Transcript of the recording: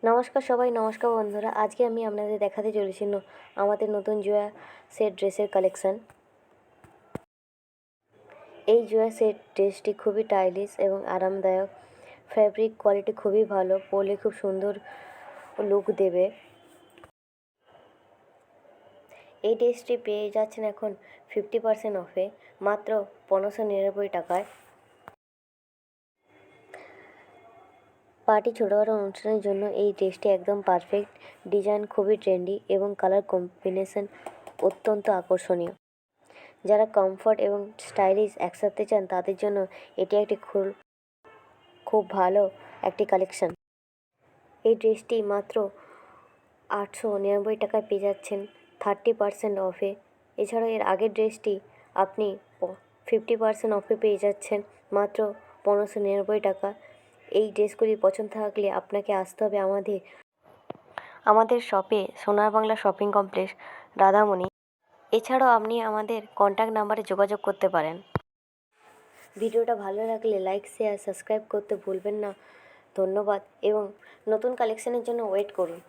নমস্কার সবাই, নমস্কার বন্ধুরা। আজকে আমি আপনাদের দেখাতে চলেছি আমাদের নতুন জুয়া সেট ড্রেসের কালেকশান। এই জুয়া সেট ড্রেসটি খুবই স্টাইলিশ এবং আরামদায়ক। ফ্যাব্রিক কোয়ালিটি খুবই ভালো, পরলে খুব সুন্দর লুক দেবে। এই ড্রেসটি পেয়ে যাচ্ছেন এখন 50% অফে, মাত্র 1599 টাকায়। পার্টি ছোটোখাটো অনুষ্ঠানের জন্য এই ড্রেসটি একদম পারফেক্ট। ডিজাইন খুবই ট্রেন্ডি এবং কালার কম্বিনেশন অত্যন্ত আকর্ষণীয়। যারা কমফর্ট এবং স্টাইলিশ একসাথে চান তাদের জন্য এটি একটি খুব ভালো একটি কালেকশান। এই ড্রেসটি মাত্র 899 টাকায় পেয়ে যাচ্ছেন 30% অফে। এছাড়াও এর আগের ড্রেসটি আপনি 50% অফে পেয়ে যাচ্ছেন মাত্র 1599 টাকা। এই ড্রেসগুলি পছন্দ থাকলে আপনাকে আসতে হবে আমাদের শপে, সোনার বাংলা শপিং কমপ্লেক্স, রাধামণি। এছাড়াও আপনি আমাদের কন্ট্যাক্ট নাম্বারে যোগাযোগ করতে পারেন। ভিডিওটা ভালো লাগলে লাইক, শেয়ার, সাবস্ক্রাইব করতে ভুলবেন না। ধন্যবাদ এবং নতুন কালেকশানের জন্য ওয়েট করুন।